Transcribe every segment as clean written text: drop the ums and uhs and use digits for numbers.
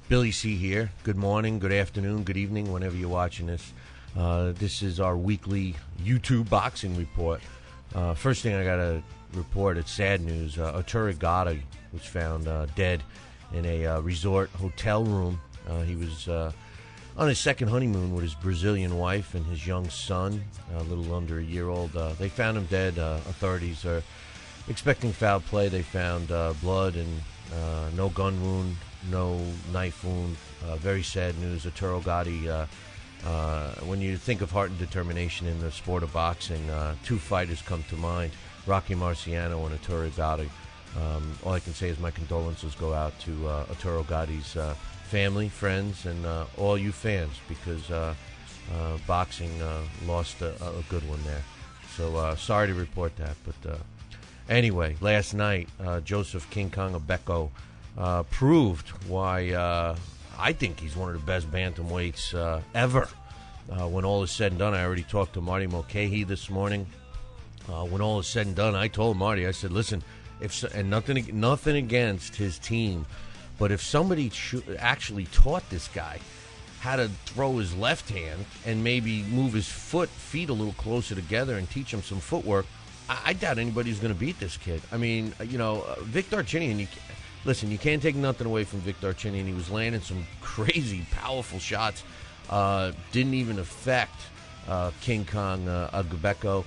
Billy C. here. Good morning, good afternoon, good evening, whenever you're watching this. This is our weekly YouTube boxing report. First thing I got to report, it's sad news. Arturo Gatti was found dead in a resort hotel room. He was on his second honeymoon with his Brazilian wife and his young son, a little under a year old. They found him dead. Authorities are expecting foul play. They found blood and no gun wound, no knife wound. Very sad news. Arturo Gatti, when you think of heart and determination in the sport of boxing, two fighters come to mind, Rocky Marciano and Arturo Gatti. All I can say is my condolences go out to Arturo Gatti's family, friends, and all you fans, because boxing lost a good one there. So sorry to report that, but anyway, last night, Joseph King Kong Abeko proved why I think he's one of the best bantamweights ever. When all is said and done, I already talked to Marty Mulcahy this morning. When all is said and done, I told Marty, I said, listen, and nothing against his team, but if somebody actually taught this guy how to throw his left hand and maybe move his feet a little closer together and teach him some footwork, I doubt anybody's going to beat this kid. I mean, Vic Darchinyan, listen, you can't take nothing away from Vic Darchinyan. He was landing some crazy, powerful shots. Didn't even affect King Kong Abeko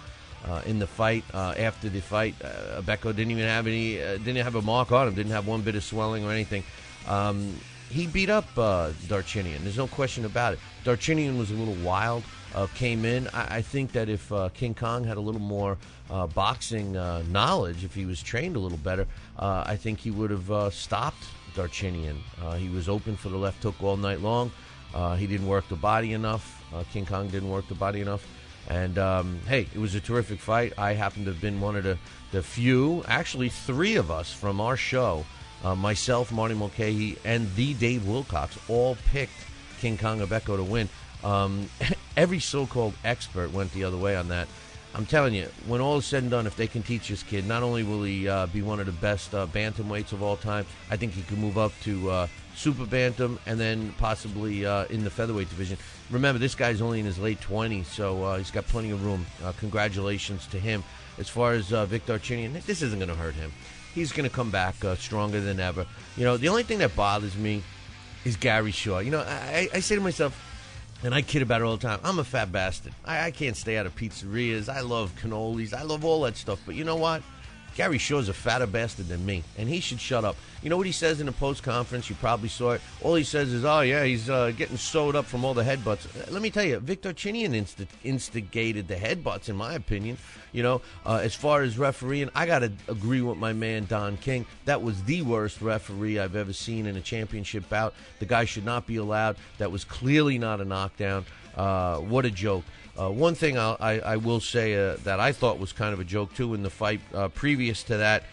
in the fight. After the fight, Abeko didn't have a mark on him, didn't have one bit of swelling or anything. He beat up Darchinyan. There's no question about it. Darchinyan was a little wild, came in. I think that if King Kong had a little more boxing knowledge, if he was trained a little better, I think he would have stopped Darchinyan. He was open for the left hook all night long. He didn't work the body enough. King Kong didn't work the body enough. And, hey, it was a terrific fight. I happen to have been one of the few, actually three of us from our show, myself, Marty Mulcahy, and the Dave Wilcox, all picked King Kong Abeko to win. Every so-called expert went the other way on that. I'm telling you, when all is said and done, if they can teach this kid, not only will he be one of the best bantamweights of all time, I think he could move up to super bantam and then possibly in the featherweight division. Remember, this guy's only in his late 20s, so he's got plenty of room. Congratulations to him. As far as Vic Darchinyan, this isn't going to hurt him. He's going to come back stronger than ever. The only thing that bothers me is Gary Shaw. I say to myself, and I kid about it all the time, I'm a fat bastard. I can't stay out of pizzerias. I love cannolis. I love all that stuff. But you know what? Gary Shaw's a fatter bastard than me, and he should shut up. You know what he says in the post-conference? You probably saw it. All he says is, oh, yeah, he's getting sewed up from all the headbutts. Let me tell you, Vic Darchinyan instigated the headbutts, in my opinion. As far as refereeing, I got to agree with my man Don King. That was the worst referee I've ever seen in a championship bout. The guy should not be allowed. That was clearly not a knockdown. What a joke. One thing I will say that I thought was kind of a joke, too, in the fight previous to that,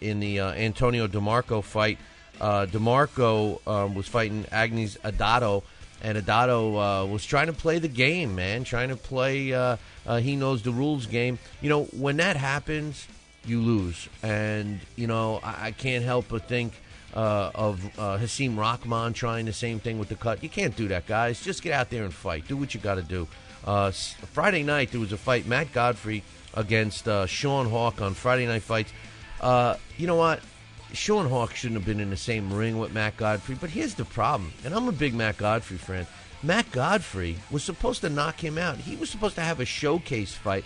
in the Antonio DeMarco fight. DeMarco was fighting Agnes Adato, and Adato was trying to play the game, man, trying to play he knows the rules game. When that happens, you lose. And, I can't help but think of Hasim Rahman trying the same thing with the cut. You can't do that, guys. Just get out there and fight. Do what you got to do. Friday night, there was a fight, Matt Godfrey against Sean Hawk on Friday Night Fights. You know what? Sean Hawk shouldn't have been in the same ring with Matt Godfrey, but here's the problem, and I'm a big Matt Godfrey fan. Matt Godfrey was supposed to knock him out. He was supposed to have a showcase fight.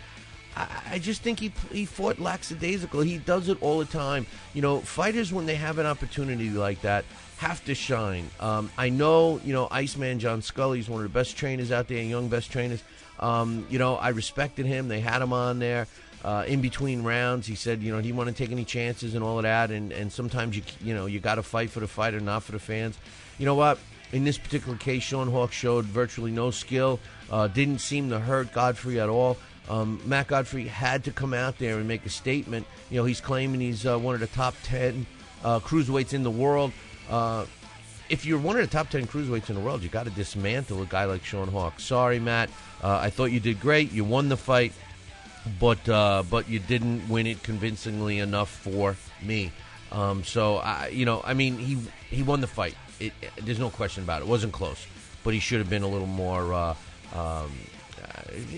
I just think he fought lackadaisical. He does it all the time. Fighters, when they have an opportunity like that, have to shine. I know, Iceman John Scully is one of the best trainers out there, young best trainers. I respected him. They had him on there in between rounds. He said, he didn't want to take any chances and all of that. And sometimes, you got to fight for the fighter, not for the fans. You know what? In this particular case, Sean Hawk showed virtually no skill. Didn't seem to hurt Godfrey at all. Matt Godfrey had to come out there and make a statement. He's claiming he's one of the top 10 cruiserweights in the world. If you're one of the top 10 cruiserweights in the world, you got to dismantle a guy like Sean Hawk. Sorry, Matt. I thought you did great. You won the fight, but you didn't win it convincingly enough for me. He won the fight. There's no question about it. It wasn't close, but he should have been a little more.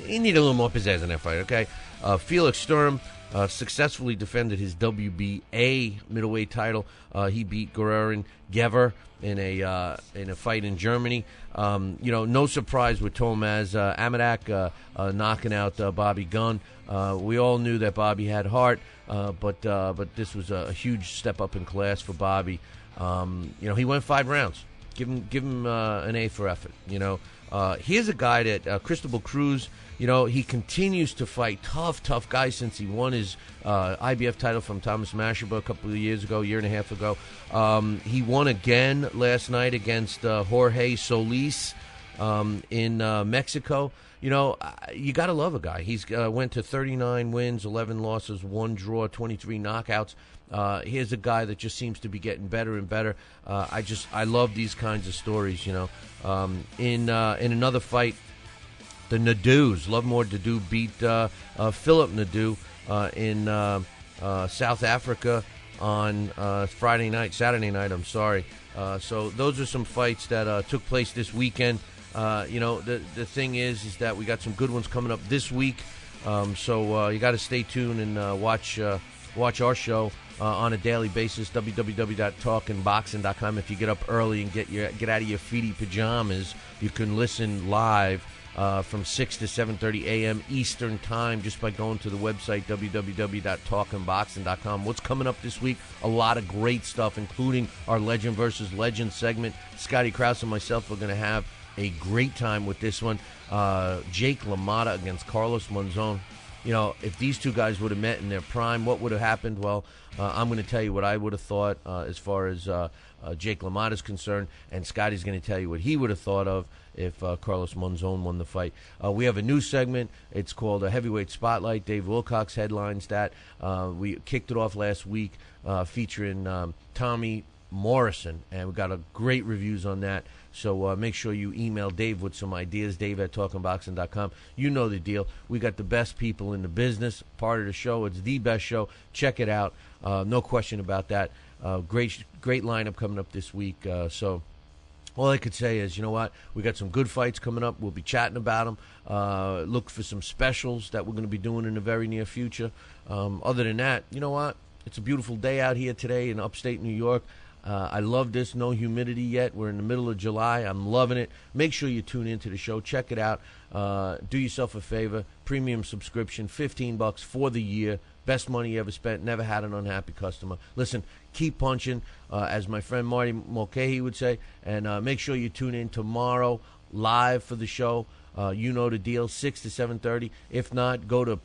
He needed a little more pizzazz in that fight. Okay, Felix Sturm successfully defended his WBA middleweight title. He beat Goran Gever in a fight in Germany. No surprise with Tomaz Amadak knocking out Bobby Gunn. We all knew that Bobby had heart, but this was a huge step up in class for Bobby. He went 5 rounds. Give him an A for effort. Here's a guy that Cristobal Cruz. He continues to fight tough guy since he won his IBF title from Thomas Mashaba a couple of years ago, year and a half ago. He won again last night against Jorge Solis in Mexico. You got to love a guy. He's went to 39 wins, 11 losses, 1 draw, 23 knockouts. Here's a guy that just seems to be getting better and better. I love these kinds of stories. In another fight, the Nadeaus, Lovemore Nadeau beat Philip Nadeau in South Africa on Saturday night. I'm sorry. So those are some fights that took place this weekend. The thing is that we got some good ones coming up this week. So you got to stay tuned and watch our show on a daily basis. www.talkinboxing.com. If you get up early and get out of your feety pajamas, you can listen live from 6 to 7:30 a.m. Eastern Time just by going to the website www.talkinboxing.com. What's coming up this week? A lot of great stuff, including our Legend versus Legend segment. Scotty Krause and myself are going to have a great time with this one. Jake LaMotta against Carlos Monzon. If these two guys would have met in their prime, what would have happened? Well, I'm going to tell you what I would have thought as far as Jake LaMotta is concerned, and Scotty's going to tell you what he would have thought of if Carlos Monzon won the fight. We have a new segment. It's called a Heavyweight Spotlight. Dave Wilcox headlines that. We kicked it off last week featuring Tommy Morrison, and we got great reviews on that. So make sure you email Dave with some ideas, dave@talkinboxing.com. You know the deal. We got the best people in the business. Part of the show. It's the best show. Check it out. No question about that. Great lineup coming up this week. So all I could say is, you know what? We got some good fights coming up. We'll be chatting about them. Look for some specials that we're going to be doing in the very near future. Other than that, you know what? It's a beautiful day out here today in upstate New York. I love this. No humidity yet. We're in the middle of July. I'm loving it. Make sure you tune into the show. Check it out. Do yourself a favor. Premium subscription, $15 for the year. Best money you ever spent. Never had an unhappy customer. Listen, keep punching, as my friend Marty Mulcahy would say. And make sure you tune in tomorrow live for the show. You know the deal, 6 to 7:30. If not, go to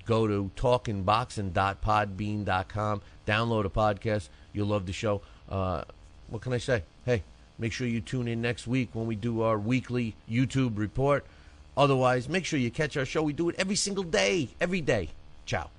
Go to talkinboxing.podbean.com. Download a podcast. You'll love the show. What can I say? Hey, make sure you tune in next week when we do our weekly YouTube report. Otherwise, make sure you catch our show. We do it every single day. Every day. Ciao.